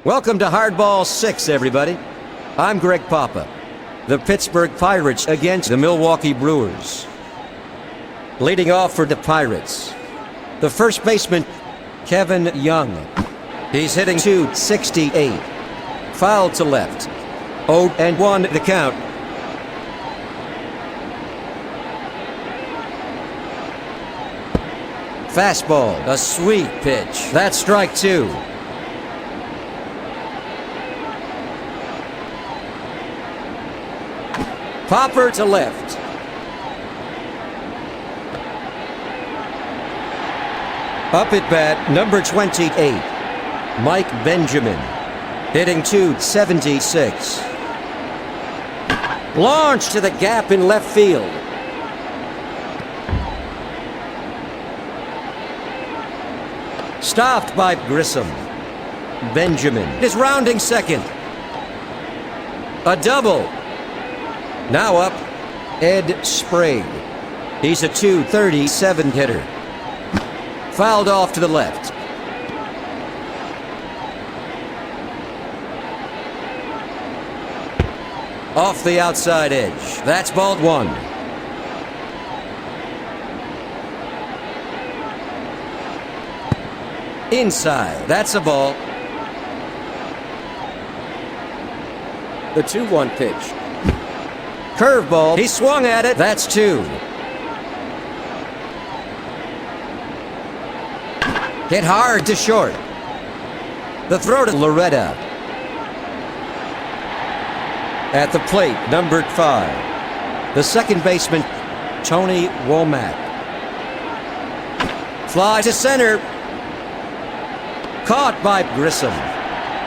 Welcome to Hardball 6, everybody. I'm Greg Papa. The Pittsburgh Pirates against the Milwaukee Brewers. Leading off for the Pirates, the first baseman, Kevin Young. He's hitting .268. Foul to left. 0-1 the count. Fastball, a sweet pitch. That's strike two. Popper to left. Up at bat, number 28, Mike Benjamin, hitting .276. Launch to the gap in left field. Stopped by Grissom. Benjamin is rounding second. A double. Now up, Ed Sprague. He's a .237 hitter. Fouled off to the left. Off the outside edge. That's ball one. Inside. That's a ball. The 2-1 pitch. Curveball. He swung at it. That's two. Hit hard to short. The throw to Loretta. At the plate, number 5. The second baseman, Tony Womack. Fly to center. Caught by Grissom.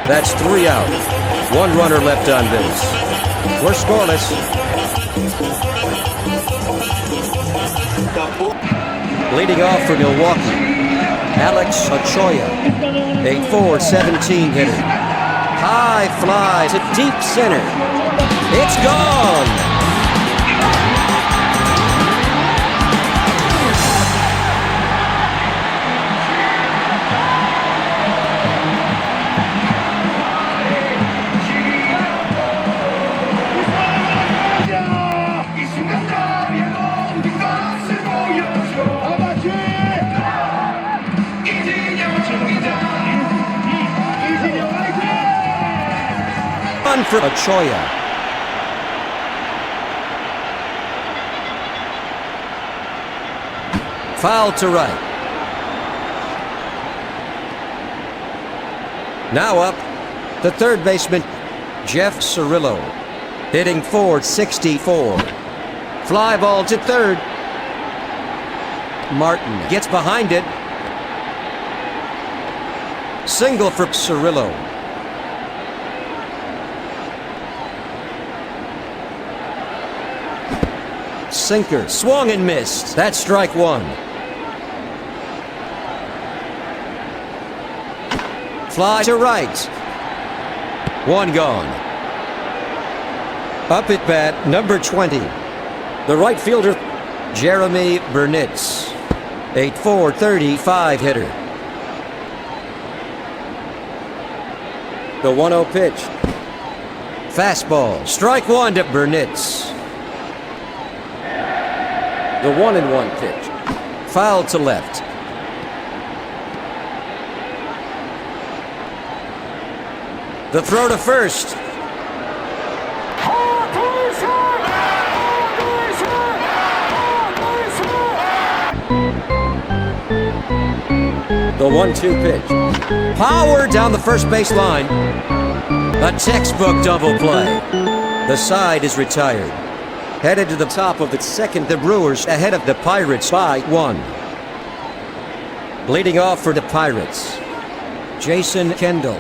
That's 3 out. 1 runner left on base. We're scoreless. Leading off for Milwaukee, Alex Ochoa, a .417 hitter. High fly to deep center. It's gone! For Ochoa. Foul to right. Now up, the third baseman, Jeff Cirillo, hitting .464. Fly ball to third. Martin gets behind it. Single for Cirillo. Sinker, swung and missed. That's strike one. Fly to right. One gone. Up at bat, number 20. The right fielder, Jeremy Burnitz. A .435 hitter. The 1-0 pitch. Fastball. Strike one to Burnitz. The 1-1 pitch. Foul to left. The throw to first. The 1-2 pitch. Power down the first base line. A textbook double play. The side is retired. Headed to the top of the second, the Brewers ahead of the Pirates by 1. Leading off for the Pirates, Jason Kendall.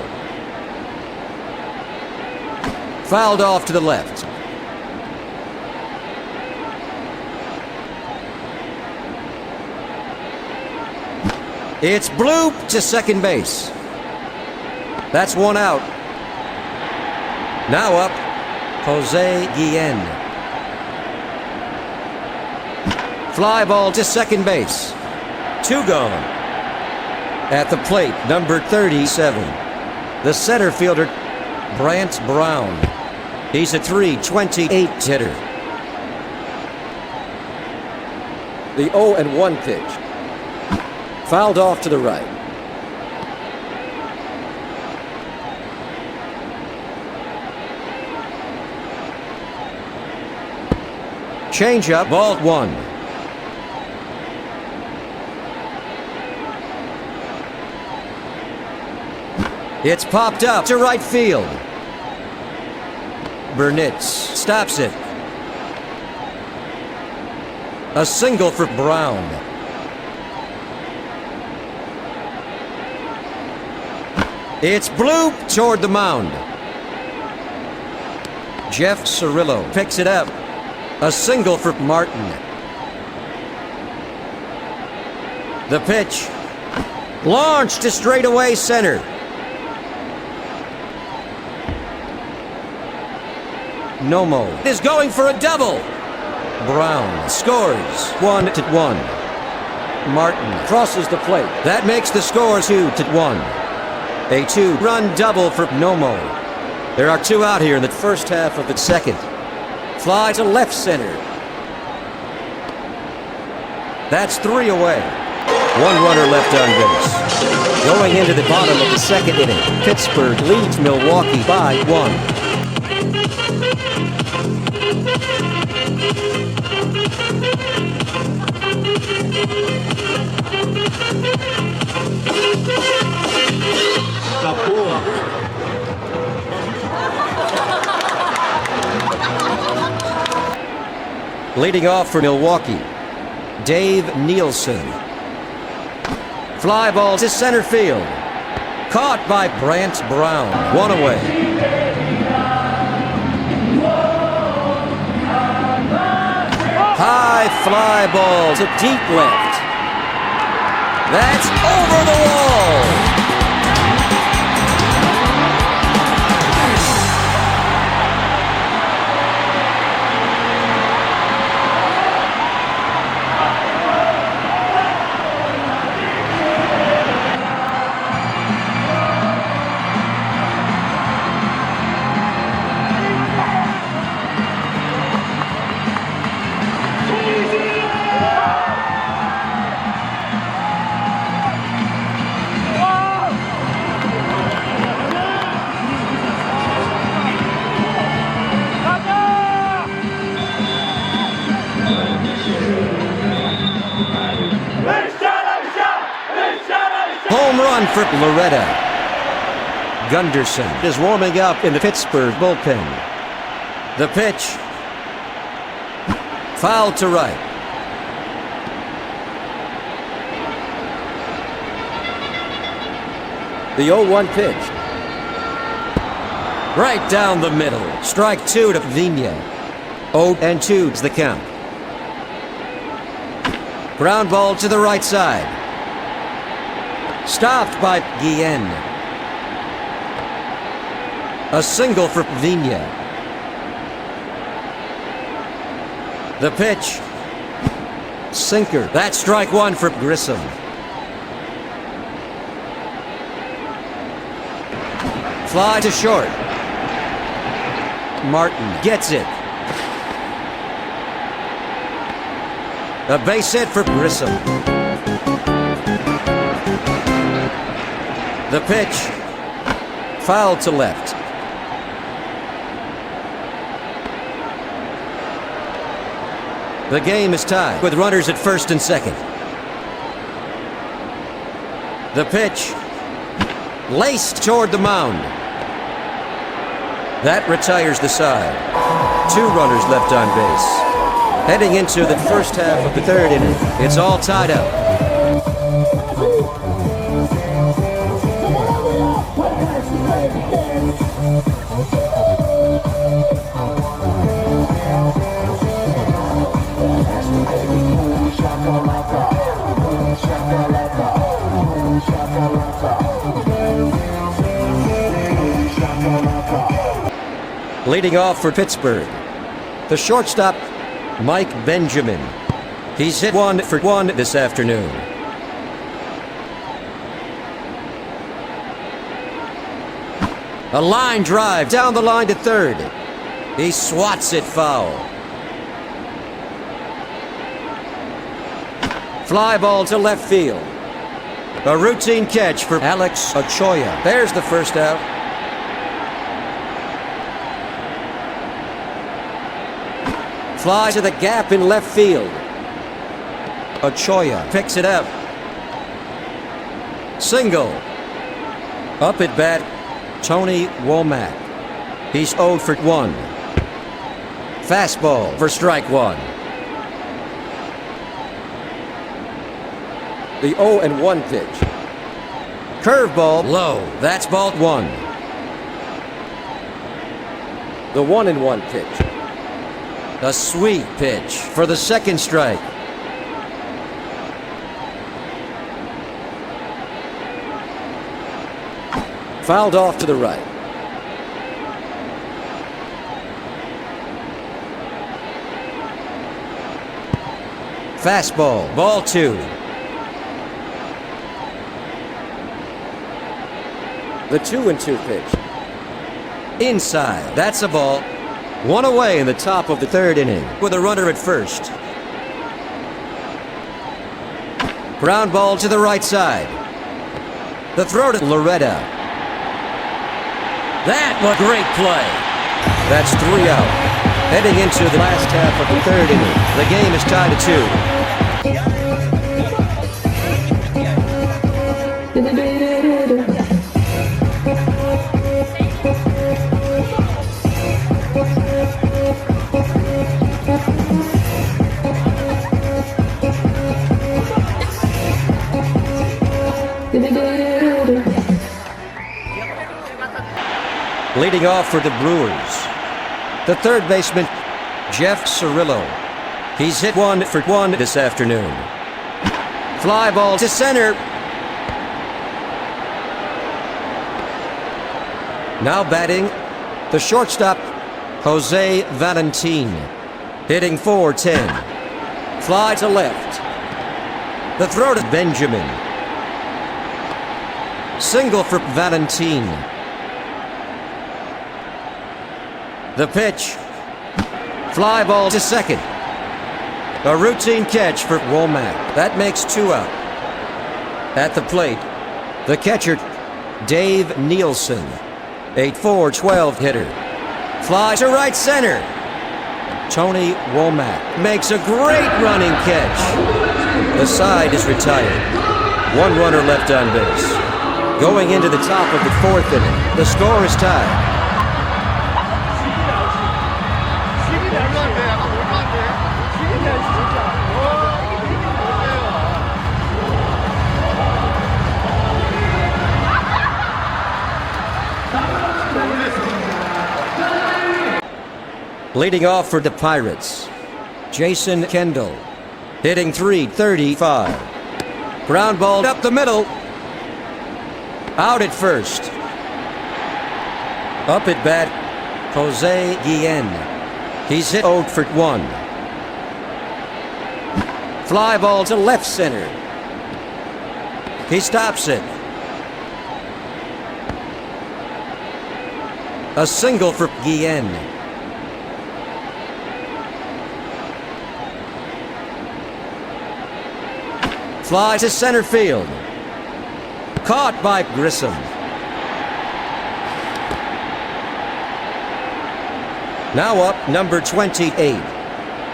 Fouled off to the left. It's bloop to second base. That's 1 out. Now up, Jose Guillen. Fly ball to second base. 2 gone. At the plate, number 37, The center fielder, Brant Brown. He's a .328 hitter. The 0-1 pitch. Fouled off to the right. Change-up, ball 1. It's popped up to right field. Burnitz stops it. A single for Brown. It's blooped toward the mound. Jeff Cirillo picks it up. A single for Martin. The pitch. Launched to straightaway center. Nomo is going for a double. Brown scores 1-1. Martin crosses the plate. That makes the score 2-1. A 2-run double for Nomo. There are 2 out here in the first half of the second. Fly to left center. That's 3 away. 1 runner left on base. Going into the bottom of the second inning, Pittsburgh leads Milwaukee by 1. Leading off for Milwaukee, Dave Nielsen. Fly ball to center field. Caught by Brant Brown. 1 away. High fly ball to deep left. That's over the wall. Home run for Loretta. Gunderson is warming up in the Pittsburgh bullpen. The pitch. Foul to right. The 0-1 pitch. Right down the middle. Strike 2 to Vigna. 0-2's the count. Ground ball to the right side. Stopped by Guillen. A single for Vigna. The pitch. Sinker. That's strike 1 for Grissom. Fly to short. Martin gets it. A base hit for Grissom. The pitch. Foul to left. The game is tied with runners at first and second. The pitch. Laced toward the mound. That retires the side. 2 runners left on base. Heading into the first half of the third inning. It's all tied up. Leading off for Pittsburgh, the shortstop, Mike Benjamin. He's hit 1 for 1 this afternoon. A line drive down the line to third. He swats it foul. Fly ball to left field. A routine catch for Alex Ochoa. There's the first out. Fly to the gap in left field. Ochoa picks it up. Single. Up at bat, Tony Womack. He's 0 for 1. Fastball for strike one. The 0-1 pitch. Curveball low. That's ball one. The 1-1 pitch. A sweet pitch for the second strike. Fouled off to the right. Fastball, ball two. The 2-2 pitch. Inside, that's a ball. One away in the top of the third inning with a runner at first. Ground ball to the right side. The throw to Loretta. That was a great play. That's 3 out. Heading into the last half of the third inning. The game is tied at 2. Leading off for the Brewers, the third baseman, Jeff Cirillo. He's hit 1 for 1 this afternoon. Fly ball to center. Now batting, the shortstop, Jose Valentin. Hitting .410. Fly to left. The throw to Benjamin. Single for Valentin. The pitch. Fly ball to second. A routine catch for Womack. That makes 2 out. At the plate, the catcher, Dave Nielsen. 8-4-12 hitter. Fly to right center. Tony Womack makes a great running catch. The side is retired. 1 runner left on base. Going into the top of the 4th inning, the score is tied. Leading off for the Pirates, Jason Kendall. Hitting .335. Ground ball up the middle. Out at first. Up at bat, Jose Guillen. He's hit 0 for 1. Fly ball to left center. He stops it. A single for Guillen. Fly to center field. Caught by Grissom. Now up, number 28,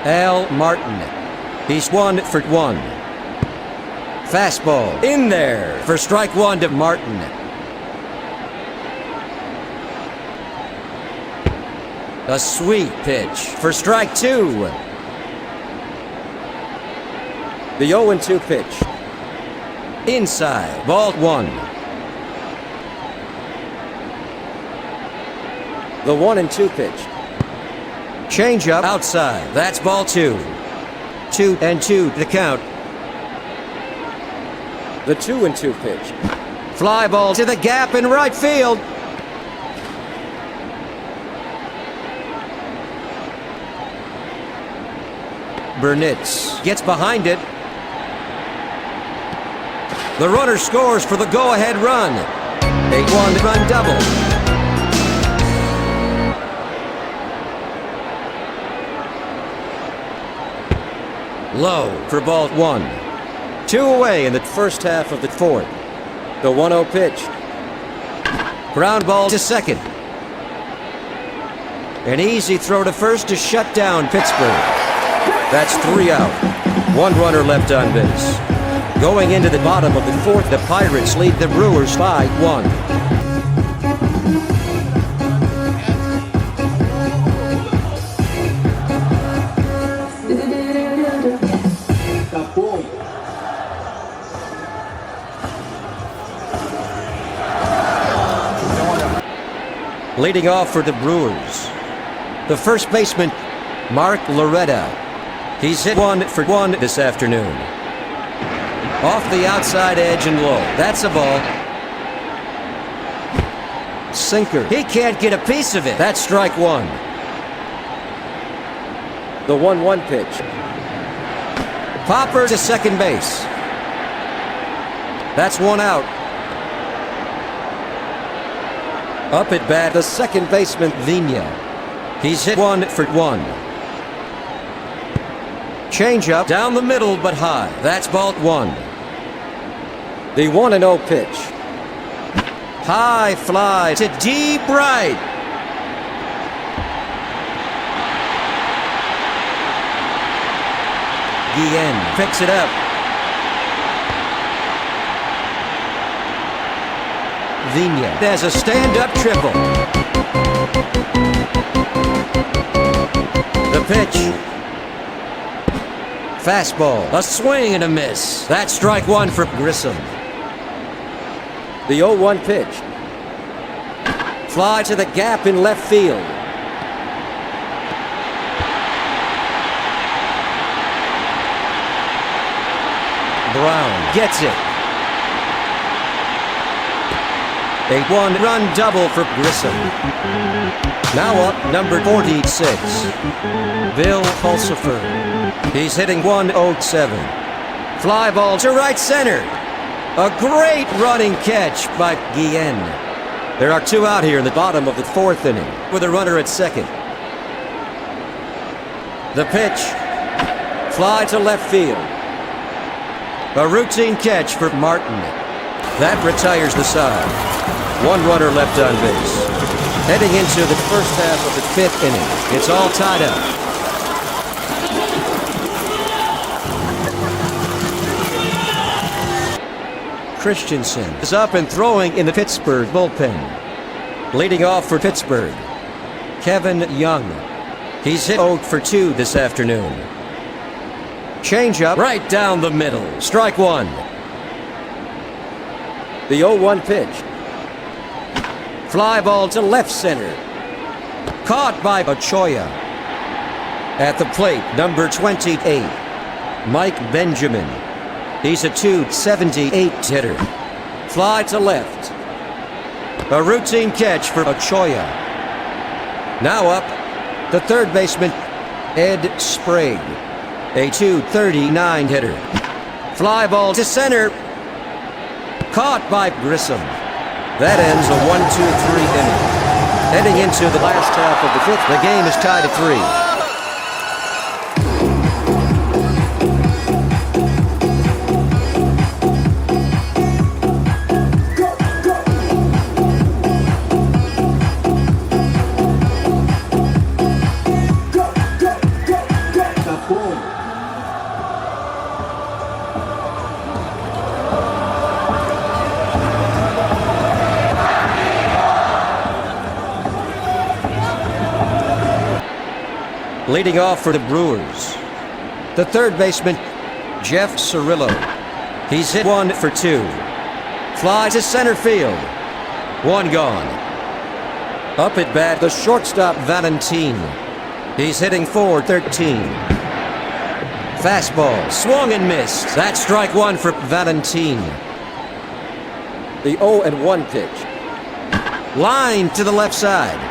Al Martin. He's 1 for 1. Fastball in there for strike one to Martin. A sweet pitch for strike two. The 0-2 pitch. Inside, ball one. The 1-2 pitch. Changeup outside, that's ball two. 2-2 the count. The 2-2 pitch. Fly ball to the gap in right field. Burnitz gets behind it. The runner scores for the go-ahead run. A 1-run double. Low for ball 1. 2 away in the first half of the fourth. The 1-0 pitch. Ground ball to second. An easy throw to first to shut down Pittsburgh. That's 3 out. 1 runner left on base. Going into the bottom of the fourth, the Pirates lead the Brewers 5-1. Leading off for the Brewers, the first baseman, Mark Loretta. He's hit 1 for 1 this afternoon. Off the outside edge and low. That's a ball. Sinker. He can't get a piece of it. That's strike 1. The 1-1 pitch. Popper to second base. That's 1 out. Up at bat, the second baseman, Vina. He's hit 1 for 1. Changeup down the middle but high. That's ball 1. The 1-0 pitch. High fly to deep right. Guillen picks it up. Vina has a stand-up triple. The pitch. Fastball, a swing and a miss. That's strike 1 for Grissom. The 0-1 pitch. Fly to the gap in left field. Brown gets it. A 1-run double for Grissom. Now up, number 46, Bill Pulsipher. He's hitting 107. Fly ball to right center. A great running catch by Guillen. There are 2 out here in the bottom of the fourth inning with a runner at second. The pitch. Fly to left field. A routine catch for Martin. That retires the side. 1 runner left on base. Heading into the first half of the 5th inning. It's all tied up. Christiansen is up and throwing in the Pittsburgh bullpen. Leading off for Pittsburgh, Kevin Young. He's hit 0 for 2 this afternoon. Changeup right down the middle. Strike 1. The 0-1 pitch. Fly ball to left center. Caught by Ochoa. At the plate, number 28, Mike Benjamin. He's a .278 hitter. Fly to left. A routine catch for Ochoa. Now up, the third baseman, Ed Sprague. A .239 hitter. Fly ball to center. Caught by Grissom. That ends a 1-2-3 inning. Heading into the last half of the 5th, the game is tied at 3. Leading off for the Brewers, the third baseman, Jeff Cirillo. He's hit 1 for 2. Fly to center field. 1 gone. Up at bat, the shortstop, Valentin. He's hitting .413. Fastball, swung and missed. That's strike 1 for Valentin. The 0-1 pitch. Line to the left side.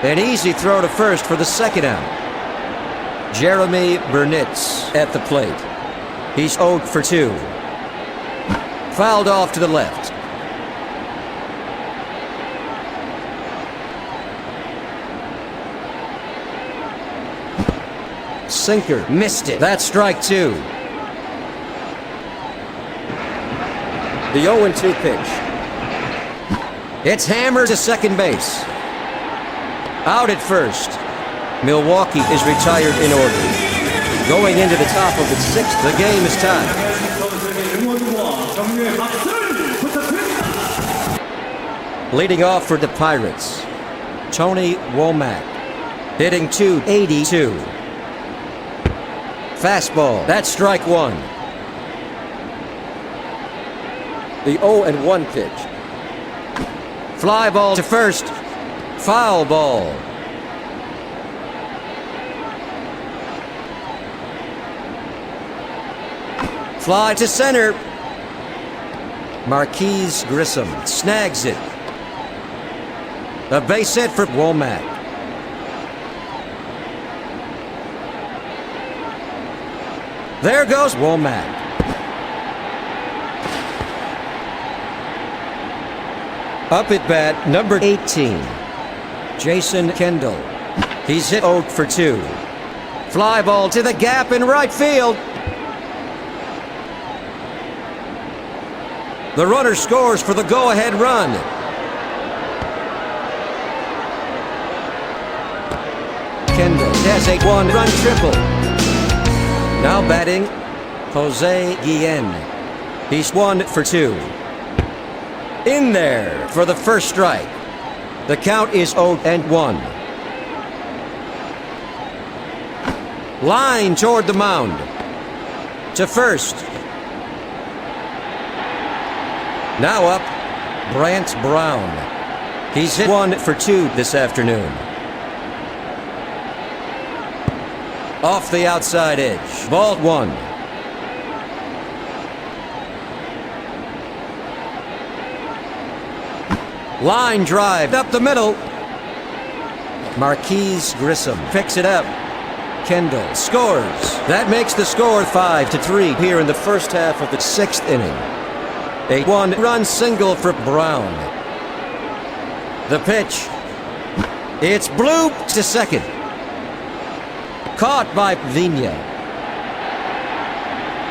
An easy throw to first for the second out. Jeremy Burnitz at the plate. He's 0 for 2. Fouled off to the left. Sinker, missed it. That's strike two. The 0-2 pitch. It's hammered to second base. Out at first. Milwaukee is retired in order. Going into the top of its sixth, the game is tied. Leading off for the Pirates, Tony Womack, hitting .282. Fastball, that's strike one. The 0-1 pitch. Fly ball to first, foul ball. Fly to center. Marquise Grissom snags it. A base hit for Womack. There goes Womack. Up at bat, number 18, Jason Kendall. He's hit 0 for 2. Fly ball to the gap in right field. The runner scores for the go-ahead run. Kendall has a one-run triple. Now batting, Jose Guillen. He's 1 for 2. In there for the first strike. The count is 0-1. Line toward the mound. To first. Now up, Brant Brown. He's hit 1 for 2 this afternoon. Off the outside edge. Ball one. Line drive up the middle. Marquise Grissom picks it up. Kendall scores. That makes the score 5-3 here in the first half of the sixth inning. A one-run single for Brown. The pitch. It's blooped to second. Caught by Vina.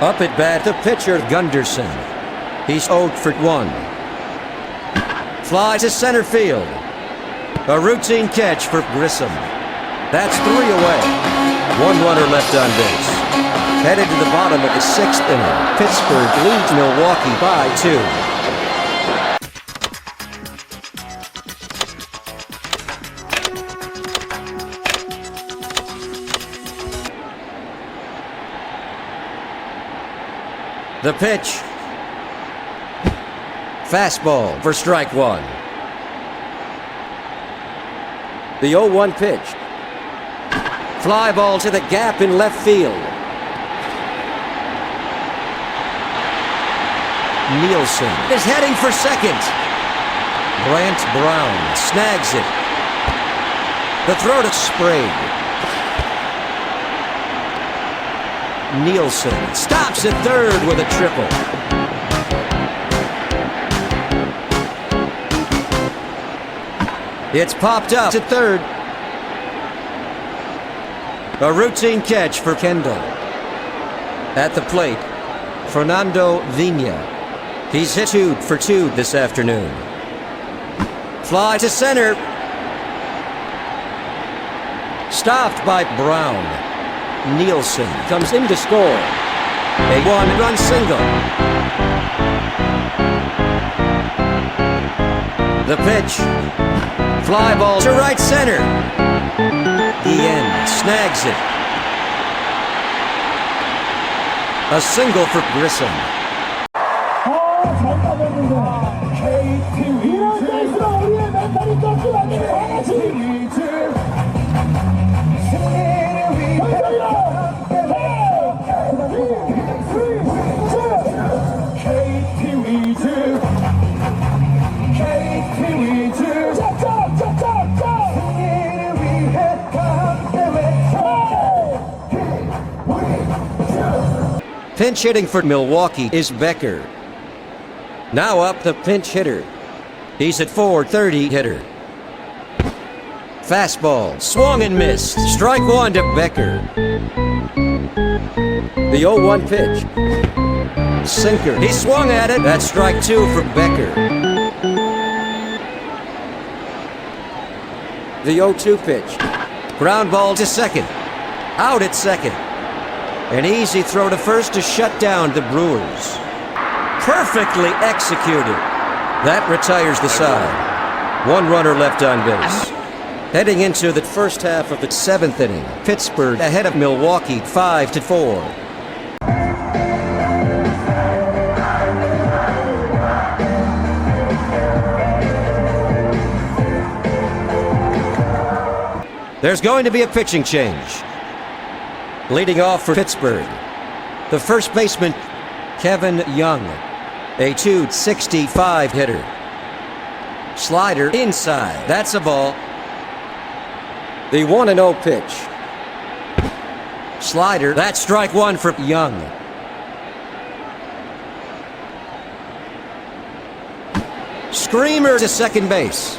Up at bat, the pitcher Gunderson. He's 0 for 1. Fly to center field. A routine catch for Grissom. That's 3 away. One runner left on base. Headed to the bottom of the sixth inning. Pittsburgh leads Milwaukee by 2. The pitch. Fastball for strike one. The 0-1 pitch. Fly ball to the gap in left field. Nielsen is heading for second. Brant Brown snags it. The throw to Sprague. Nielsen stops at third with a triple. It's popped up to third. A routine catch for Kendall. At the plate, Fernando Vina. He's hit 2 for 2 this afternoon. Fly to center. Stopped by Brown. Nielsen comes in to score. A one-run single. The pitch. Fly ball to right center. Ian snags it. A single for Grissom. Pinch hitting for Milwaukee is Becker. Now up the pinch hitter. He's at .430 hitter. Fastball, swung and missed. Strike one to Becker. The 0-1 pitch. Sinker, he swung at it. That's strike two for Becker. The 0-2 pitch. Ground ball to second. Out at second. An easy throw to first to shut down the Brewers. Perfectly executed. That retires the side. One runner left on base. Heading into the first half of the seventh inning, Pittsburgh ahead of Milwaukee 5-4. There's going to be a pitching change. Leading off for Pittsburgh, the first baseman, Kevin Young, a .265 hitter. Slider inside. That's a ball. The 1-0 pitch. Slider. That's strike one for Young. Screamer to second base.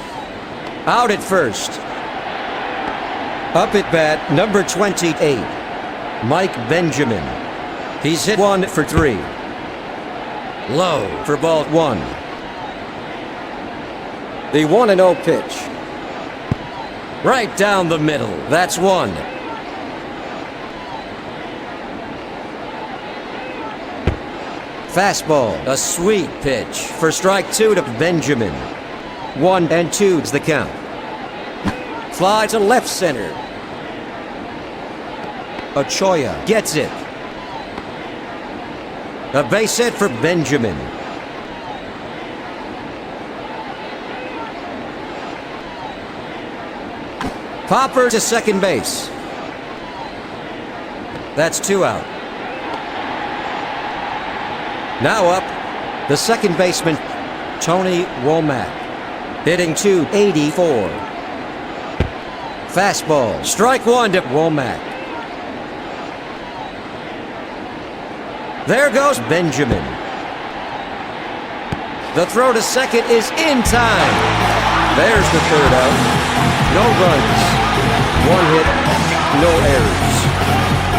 Out at first. Up at bat, number 28, Mike Benjamin. He's hit 1 for 3. Low for ball one. The 1-0 pitch. Right down the middle. That's one. Fastball. A sweet pitch for strike two to Benjamin. 1-2's the count. Fly to left center. Ochoa gets it. A base hit for Benjamin. Popper to second base. That's two out. Now up, the second baseman, Tony Womack, hitting .284. Fastball, strike one to Womack. There goes Benjamin. The throw to second is in time. There's the third out. No runs, one hit, no errors.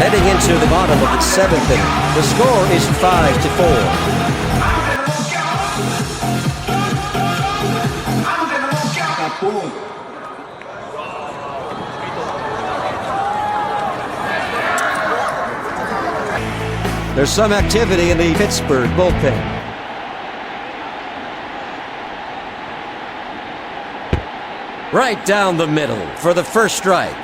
Heading into the bottom of the seventh inning, the score is 5-4. There's some activity in the Pittsburgh bullpen. Right down the middle for the first strike.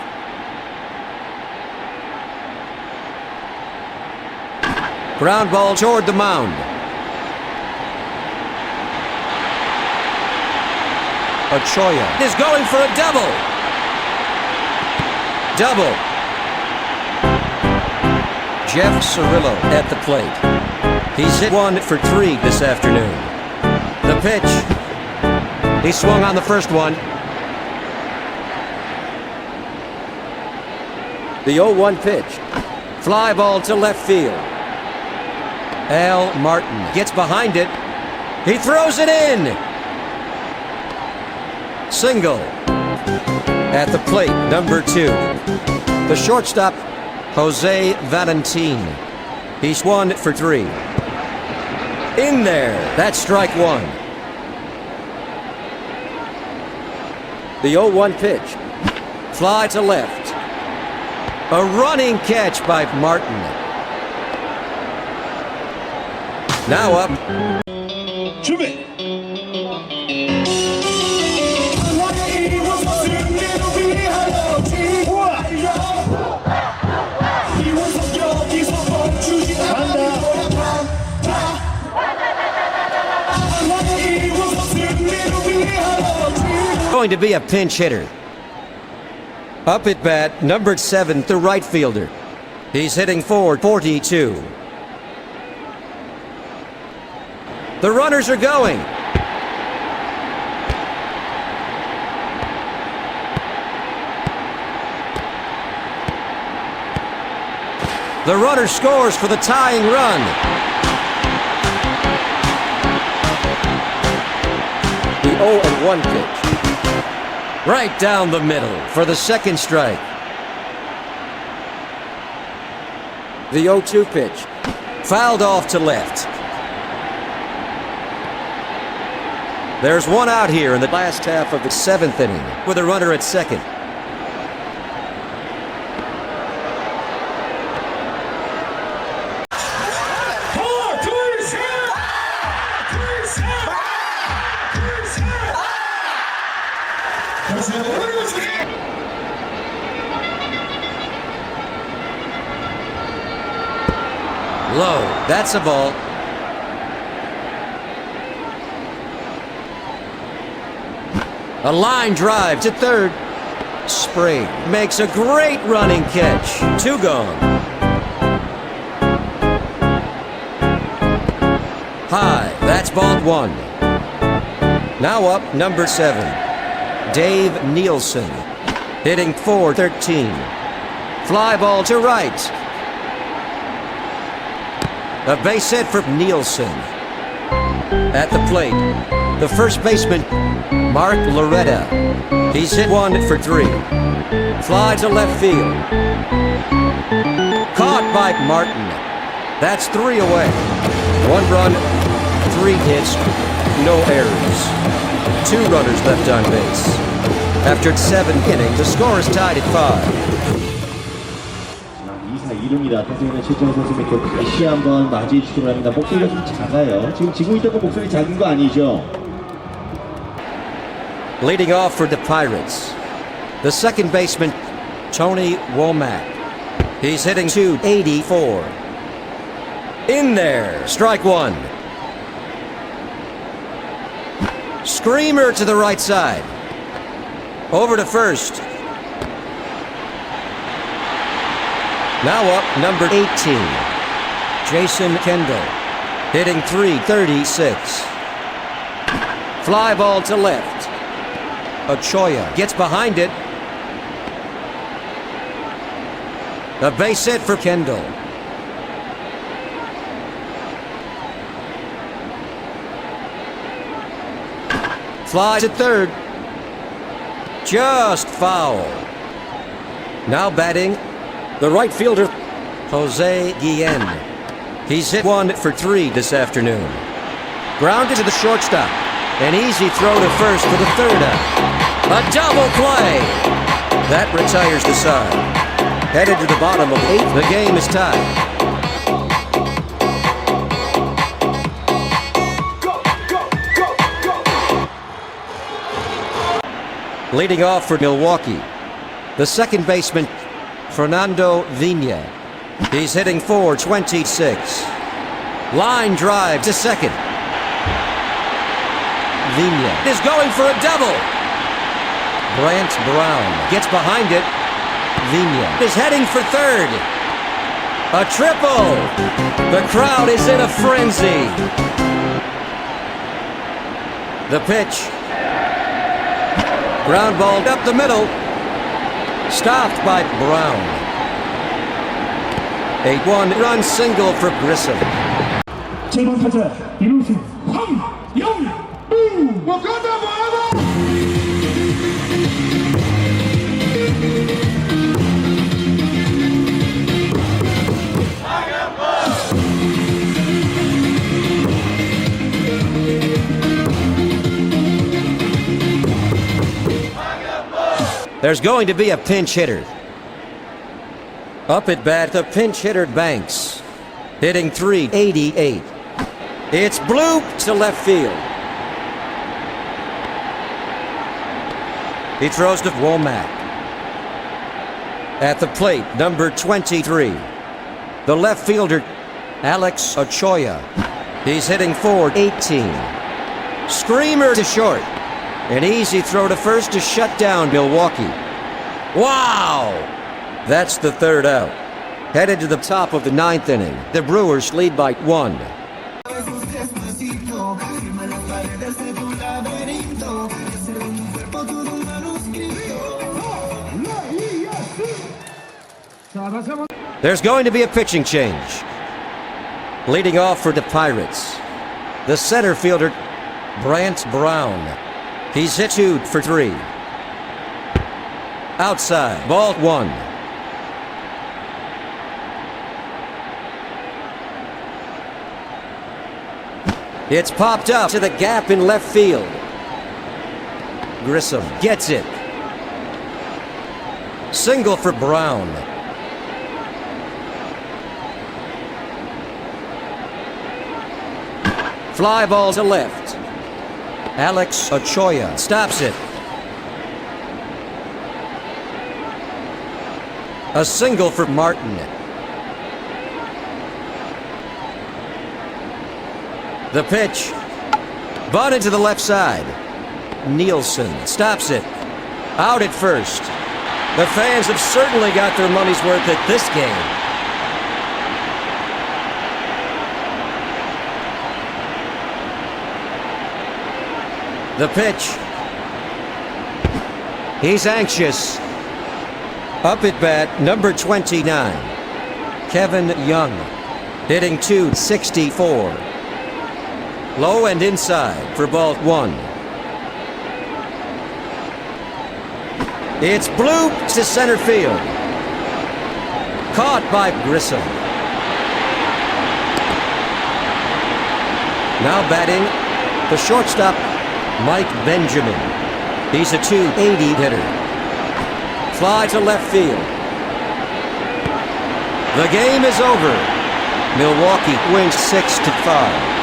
Ground ball toward the mound. Ochoa is going for a double. Double. Jeff Cirillo at the plate. He's hit 1 for 3 this afternoon. The pitch. He swung on the first one. The 0-1 pitch. Fly ball to left field. Al Martin gets behind it. He throws it in. Single. At the plate, number 2. The shortstop, Jose Valentin. He's 1 for 3. In there. That's strike one. The 0-1 pitch. Fly to left. A running catch by Martin. Now up. 준비. Going to be a pinch hitter. Up at bat, number 7, the right fielder. He's hitting .442. The runners are going. The runner scores for the tying run. The 0-1 pitch. Right down the middle for the second strike. The 0-2 pitch. Fouled off to left. There's one out here in the last half of the seventh inning with a runner at second. Low. That's a ball. A line drive to third. Spring makes a great running catch. 2 gone. High. That's ball 1. Now up number 7. Dave Nielsen. Hitting .413. Fly ball to right. A base hit for Nielsen. At the plate, the first baseman, Mark Loretta. He's hit 1 for 3. Fly to left field. Caught by Martin. That's 3 away. 1 run, 3 hits, no errors. 2 runners left on base. After 7 innings, the score is tied at 5. 2사 2루입니다. 타석에는 최정호 선수님께 다시 한번 맞이해 주시기 바랍니다. 목소리가 좀 작아요. 지금 지고 있던 거 목소리 작은 거 아니죠? Leading off for the Pirates, the second baseman, Tony Womack. He's hitting .284. In there, strike 1. Screamer to the right side. Over to first. Now up, number 18, Jason Kendall, hitting .336. Fly ball to left. Ochoa gets behind it. A base hit for Kendall. Fly to third. Just foul. Now batting, the right fielder, Jose Guillen. He's hit 1 for 3 this afternoon. Grounded to the shortstop. An easy throw to first for the third out. A double play. That retires the side. Headed to the bottom of 8th, the game is tied. Leading off for Milwaukee, the second baseman, Fernando Vina. He's hitting .426. Line drive to second. Vina is going for a double. Brant Brown gets behind it. Vina is heading for third. A triple. The crowd is in a frenzy. The pitch. Ground ball up the middle. Stopped by Brown. A 1-run single for Grissom. 7번 타자 이루수 황영우 wakanda forever. There's going to be a pinch hitter. Up at bat, the pinch hitter Banks, hitting .388. It's blooped to left field. He throws to Womack. At the plate, number 23, the left fielder, Alex Ochoa. He's hitting .418. Screamer to short. An easy throw to first to shut down Milwaukee. Wow! That's the third out. Headed to the top of the 9th inning, the Brewers lead by 1. There's going to be a pitching change. Leading off for the Pirates, the center fielder, Brant Brown. He's hit 2 for 3. Outside, ball 1. It's popped up to the gap in left field. Grissom gets it. Single for Brown. Fly ball to left. Alex Ochoa stops it. A single for Martin. The pitch. Bunted to the left side. Nielsen stops it. Out at first. The fans have certainly got their money's worth at this game. The pitch. He's anxious. Up at bat, number 29, Kevin Young, hitting .264. Low and inside for ball 1. It's blooped to center field. Caught by Grissom. Now batting, the shortstop, Mike Benjamin. He's a .280 hitter. Fly to left field. The game is over. Milwaukee wins 6-5.